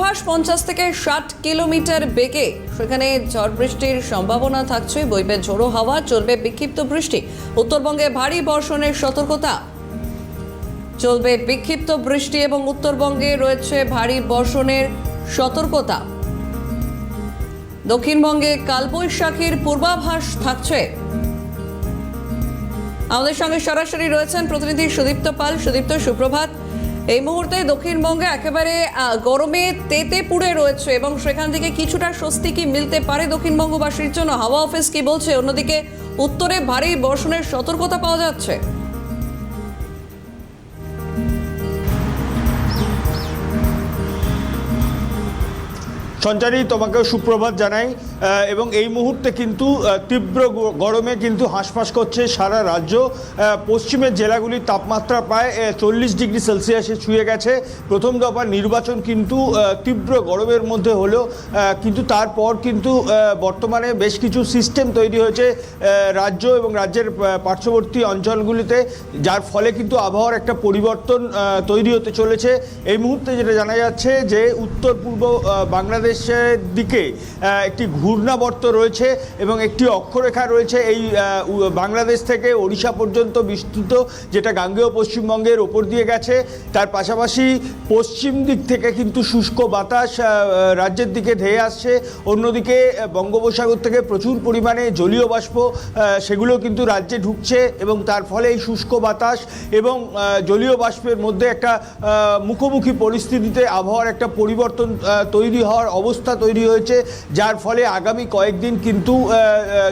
পূর্বাভাস 50 থেকে 60 কিলোমিটার বেগে সেখানে ঝড় বৃষ্টির সম্ভাবনা থাকছে। বইবে ঝোড়ো হাওয়া, চলবে বিক্ষিপ্ত বৃষ্টি। উত্তরবঙ্গে ভারী বর্ষণের সতর্কতা। চলবে বিক্ষিপ্ত বৃষ্টি এবং উত্তরবঙ্গে রয়েছে ভারী বর্ষণের সতর্কতা। দক্ষিণবঙ্গে কালবৈশাখীর পূর্বাভাস থাকছে। আমাদের সঙ্গে সরাসরি রয়েছেন প্রতিনিধি সুদীপ্ত পাল। সুদীপ্ত, সুপ্রভাত। এই মুহূর্তে দক্ষিণবঙ্গে একেবারে গরমে তেতে পুড়ে রয়েছে এবং সেখান থেকে কিছুটা স্বস্তি কি মিলতে পারে দক্ষিণবঙ্গবাসীর জন্য? হাওয়া অফিস কি বলছে? অন্যদিকে উত্তরে ভারী বর্ষণের সতর্কতা পাওয়া যাচ্ছে। সঞ্চারী, তোমাকেও সুপ্রভাত জানাই। এবং এই মুহূর্তে কিন্তু তীব্র গরমে কিন্তু হাঁসফাঁস করছে সারা রাজ্য। পশ্চিমের জেলাগুলির তাপমাত্রা প্রায় 40 ডিগ্রি সেলসিয়াসে ছুঁয়ে গেছে। প্রথম দফার নির্বাচন কিন্তু তীব্র গরমের মধ্যে হলো, কিন্তু তারপর কিন্তু বর্তমানে বেশ কিছু সিস্টেম তৈরি হয়েছে রাজ্য এবং রাজ্যের পার্শ্ববর্তী অঞ্চলগুলিতে, যার ফলে কিন্তু আবহাওয়ার একটা পরিবর্তন তৈরি হতে চলেছে। এই মুহূর্তে যেটা জানা যাচ্ছে যে উত্তর পূর্ব বাংলাদেশের দিকে একটি ঘূর্ণাবর্ত রয়েছে এবং একটি অক্ষরেখা রয়েছে এই বাংলাদেশ থেকে ওড়িশা পর্যন্ত বিস্তৃত, যেটা গাঙ্গেয় পশ্চিমবঙ্গের ওপর দিয়ে গেছে। তার পাশাপাশি পশ্চিম দিক থেকে কিন্তু শুষ্ক বাতাস রাজ্যের দিকে ধেয়ে আসছে। অন্যদিকে বঙ্গোপসাগর থেকে প্রচুর পরিমাণে জলীয় বাষ্প সেগুলো কিন্তু রাজ্যে ঢুকছে এবং তার ফলে এই শুষ্ক বাতাস এবং জলীয় বাষ্পের মধ্যে একটা মুখোমুখি পরিস্থিতিতে আবহাওয়ার একটা পরিবর্তন তৈরি হওয়ার অবস্থা তৈরি হয়েছে, যার ফলে আগামী কয়েকদিন কিন্তু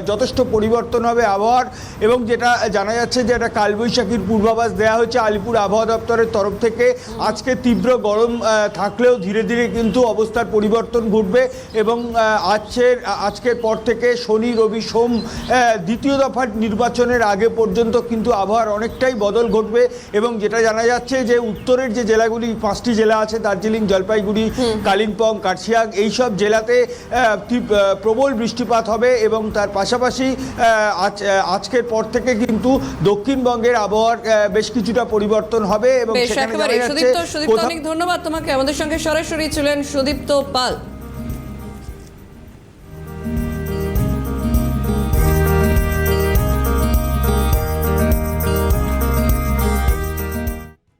যথেষ্ট পরিবর্তন হবে আবহাওয়ার। এবং যেটা জানা যাচ্ছে যে একটা কালবৈশাখীর পূর্বাভাস দেওয়া হয়েছে আলিপুর আবহাওয়া দপ্তরের তরফ থেকে। আজকে তীব্র গরম থাকলেও ধীরে ধীরে কিন্তু অবস্থার পরিবর্তন ঘটবে এবং আজকের পর থেকে শনি, রবি, সোম দ্বিতীয় দফার নির্বাচনের আগে পর্যন্ত কিন্তু আবহাওয়ার অনেকটাই বদল ঘটবে। এবং যেটা জানা যাচ্ছে যে উত্তরের যে জেলাগুলি 5টি জেলা আছে, দার্জিলিং, জলপাইগুড়ি, কালিম্পং, কার্শিয়াং, এইসব জেলাতে প্রবল বৃষ্টিপাত হবে এবং তার পাশাপাশি আজকের পর থেকে কিন্তু দক্ষিণবঙ্গের আবহাওয়ার বেশ কিছুটা পরিবর্তন হবে। এবং অনেক ধন্যবাদ তোমাকে। আমাদের সঙ্গে সরাসরি ছিলেন সুদীপ্ত পাল।